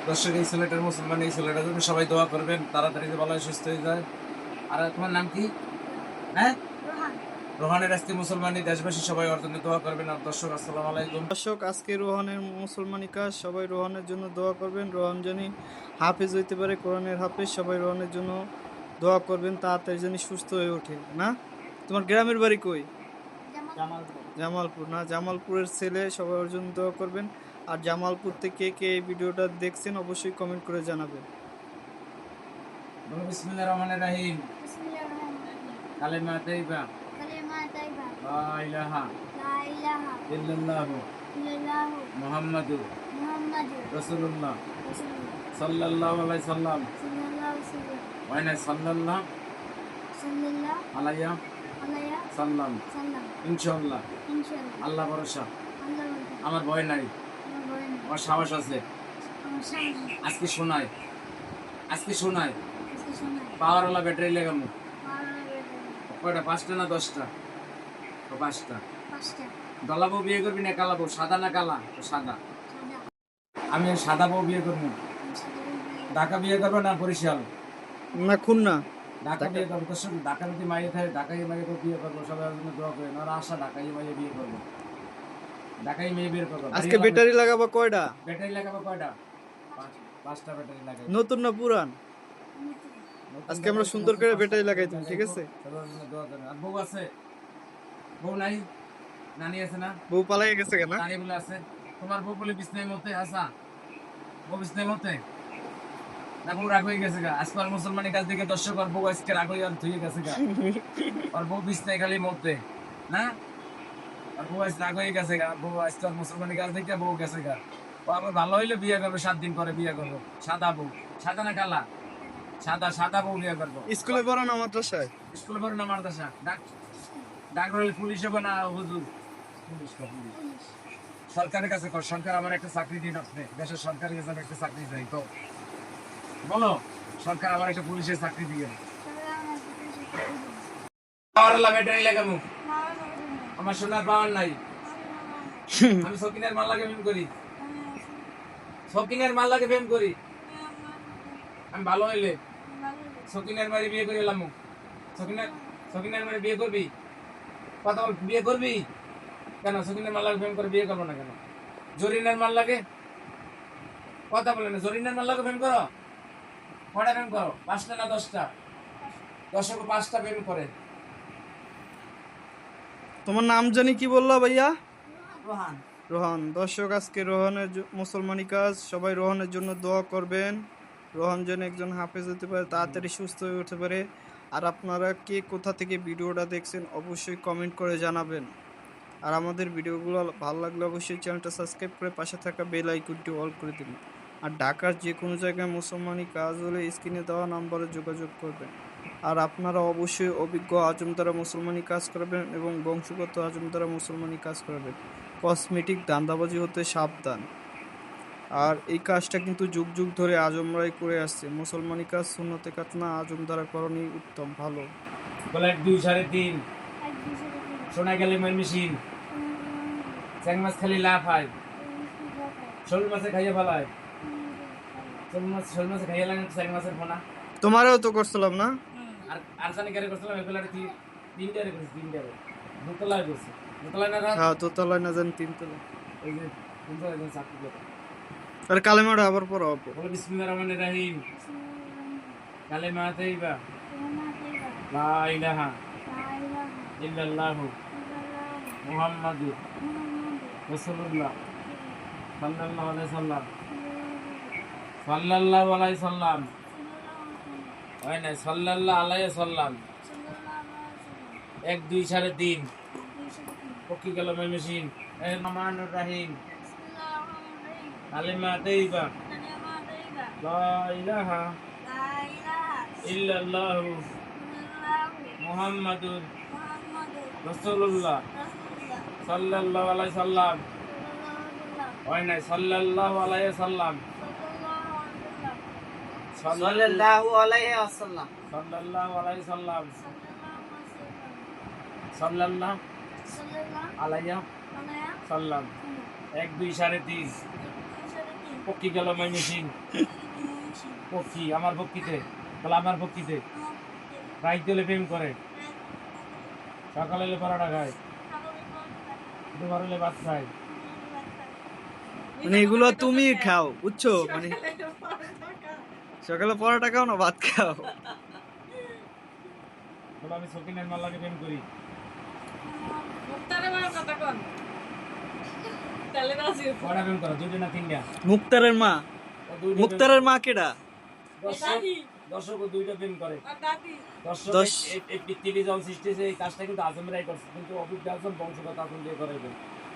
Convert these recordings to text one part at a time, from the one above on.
দর্শক, এই ছেলেটার মুসলমান, এই ছেলেটার জন্য সবাই দোয়া করবেন, তাড়াতাড়ি ভালো হয়ে সুস্থ হয়ে যায়। আর তোমার নাম কি? হ্যাঁ, রোহানের আজকে মুসলমানি, দেশবাসী সবাই ওর জন্য দোয়া করবেন। আর দর্শক, আসসালামু আলাইকুম। দর্শক, আজকে রোহানের মুসলমানি কাজ, সবাই রোহানের জন্য দোয়া করবেন। রোহান জানি হাফেজ হইতে পারে, কোরআনের হাফেজ। সবাই রোহানের জন্য দোয়া করবেন, তাড়াতাড়ি জানি সুস্থ হয়ে ওঠে। না, তোমার গ্রামের বাড়ি কই? জামালপুর। না, জামালপুরের ছেলে, সবাই ওর জন্য দোয়া করবেন। আর জামালপুর থেকে কে এই ভিডিওটা দেখছেন অবশ্যই কমেন্ট করে জানাবেন। বলো বিসমিল্লাহির রহমানির রহিম। কালেমা তাইয়্যিবা, লা ইলাহা ইল্লাল্লাহু মুহাম্মাদুর রাসূলুল্লাহ সাল্লাল্লাহু আলাইহি সাল্লাম। ওয়াইনা সাল্লাল্লাহু আলাইহি সাল্লাম। ইনশাআল্লাহ আল্লাহ ভরসা, আমার ভয় নাই, আমার সাহস আছে। আজকে শোনায়, পাওয়ারওয়ালা ব্যাটারি লাগামু। কয়টা? 5টা না 10টা? 5টা। দলা বউ বিয়ে করবি না কালা বউ? সাদা না কালা? সাদা। আমি সাদা বউ বিয়ে করবো। ঢাকা বিয়ে করবো না বরিশাল? না, খুলনা। ঢাকা বিয়ে করবো। তোর সঙ্গে ঢাকা যদি মাইয়ে থাকে, ঢাকাই মাইয়ে বিয়ে করবো। সবাই জন্য দোয়া করে। না আশা ঢাকাই মাইয়ে বিয়ে করবো, ঢাকাই মেয়ে বিয়ে করবো। আজকে ব্যাটারি লাগাবো কয়টা? ব্যাটারি লাগাবো কয়টা? 5টা ব্যাটারি লাগাই। নতুন না পুরান? আজকে আমরা সুন্দর করে ব্যাটারি লাগাই দিই, ঠিক আছে? দোয়া করেন। আর বউ আছে? বউ নাই? নানি আছে না? বউ পালাই গেছে কেন? নানি বলে আছে। তোমার বউ বলে বিছনায় মতে আসা? বউ বিছনায় মতে না? বউ রাগ হয়ে গেছে গা আজকে। আর মুসলমানি কাজ দেখে দর্শক, আর বউ আজকে রাগ হয়ে আর ধুয়ে গেছে গা। আর বউ বিছনায় খালি মতে না? আর বউ আজ রাগ হয়ে গেছে গা। বউ আজকে আর মুসলমানি কাজ দেখে বউ গেছে গা। ও আবার ভালো হইলে বিয়ে করবো, 7 দিন পরে বিয়ে করবো। সাদা বউ, সাদা না কালা? সাদা বউ বিয়ে করবো। স্কুলে পড়ো না মাদ্রাসায়? স্কুলে পড়ো না মাদ্রাসা? ডাক্তার হলে পুলিশ হবে না হুজুর? পুলিশ। সরকারের কাছে কর, সরকার আমার একটা চাকরি দিন। আপনি দেশের সরকারের কাছে একটা চাকরি চাই তো বলো, সরকার আমার একটা পুলিশের চাকরি দিয়ে। ব্যাটারি লাগামু। আমার সোনার পাওয়ার নাই। আমি সকিনের মাল লাগে প্রেম করি, আমি ভালো হইলে সকিনের মারি বিয়ে করে এলাম। সকিনের মারি বিয়ে করবি? কথা বল, বিয়ে করবি কেন? সকিনের মাল লাগে প্রেম করে বিয়ে করবো না কেন? জরিনের মাল লাগে? কথা বলে না। জরিনের মাল লাগে প্রেম করো? কয়টা প্রেম করো? 5টা না 10টা? দর্শক 5টা প্রেম করে। তোমার নাম জানি কি বললো ভাইয়া? রোহান। রোহান। দর্শক, আজকে রোহানের মুসলমানি কাজ, সবাই রোহানের জন্য দোয়া করবেন। রোহান যেন একজন হাফেজ হতে পারে, তাড়াতাড়ি সুস্থ হয়ে উঠতে পারে। আর আপনারা কে কোথা থেকে ভিডিওটা দেখছেন অবশ্যই কমেন্ট করে জানাবেন। আর আমাদের ভিডিওগুলো ভালো লাগলে অবশ্যই চ্যানেলটা সাবস্ক্রাইব করে পাশে থাকা বেল আইকনটি অল করে দিন। আর ঢাকার যে কোনো জায়গায় মুসলমানি কাজ হলে স্ক্রিনে দেওয়া নম্বরে যোগাযোগ করবেন। আর আপনারা অবশ্যই অভিজ্ঞ আজম দ্বারা মুসলমানি কাজ করবেন এবং বংশগত আজম দ্বারা মুসলমানি কাজ করবেন। কসমেটিক ধান্দাবাজি হতে সাবধান। আর এই কাজটা কিন্তু যুগ যুগ ধরে আজমরাই করে আসছে। মুসলমানি কাজ সুন্নতে কাজ না, আজম দ্বারা করণই উত্তম, ভালো। বলে 2 3.5 সোনা গেলে মেশিন চ্যাং মাছ খালি লাভ হয়। শোল মাছে খাইয়ে ফেলায়। শোল মাছে খাইয়ে লাগে চ্যাং মাছের ফোনা। তোমারও তো করছিলাম না? আর জানি গাড়ি করছিলাম এগুলার 3টারে করছি। 3টারে দোতলায় করছি। দোতলায় না? হ্যাঁ, দোতলায় না জানি 3তলা। এই যে 3তলায় যে চাকরি করে। আর কালেমাটা আবার পড়ো আপু। বলে বিসমিল্লাহির রহমানির রহিম। কালেমা তাইয়্যিবা, লা ইলাহা ইল্লাল্লাহু মুহাম্মাদুর রাসূলুল্লাহ সাল্লাল্লাহু আলাইহি সাল্লাম। সাল্লাল্লাহু আলাইহি সাল্লাম। হয় না? সাল্লাল্লাহু আলাইহি সাল্লাম। 1 2 3.5 পক্ষী গেল মেশিন। রহমানুর রহিম। কালেমা তাইয়্যিবা, লা ইলাহা ইল্লাল্লাহু মুহাম্মাদুর রাসূলুল্লাহ সাল্লাল্লাহু আলাইহি সাল্লাম। হয় না? সাল্লাল্লাহু আলাইহি সাল্লাম। সাল্লাল্লাহু আলাইহি ওয়াসাল্লাম। সাল্লাল্লাহু আলাইহি সাল্লাম। সাল্লাল্লাহু আলাইহি সাল্লাম। 1 2 3.5 পক্ষী গেল ময়মনসিং পক্ষী আমার পক্ষীতে বলে আমার পক্ষীতে রাইত দিলে প্রেম করে সকালে এলে পরোটা খায় দুপুর হলে ভাত খায় মানে এগুলো তুমি খাও বুঝছো মানে সকালে পরোটা খাও না ভাত খাও বলে আমি সকিনের মাল্লাকে প্রেম করি কয়টা প্রেম করো দুইটা না তিনটা মুক্তারের মা ও দুইটা মুক্তারের মা কেডা দর্শক ও দুইটা প্রেম করে দর্শক দশ- এই পৃথিবী যখন সৃষ্টি হয়েছে এই কাজটা কিন্তু আজমরাই করছে কিন্তু অভিজ্ঞ আজম বংশগত আজম দিয়ে করাইবেন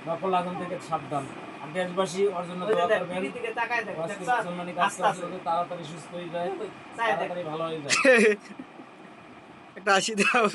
নকল আজম থেকে সাবধান আর দেশবাসী ওর জন্য ওই যে দোয়া দেখ, করবেন পিঠি থেকে তাকায় দেখ, ও আজকে দেখছো? মুসলমানি কাজ আস্তে করছে আস্তে। যাতে তাড়াতাড়ি সুস্থ হয়ে যায় চায় দেখ। তাড়াতাড়ি ভালো হয়ে যায় একটা হাসি দাও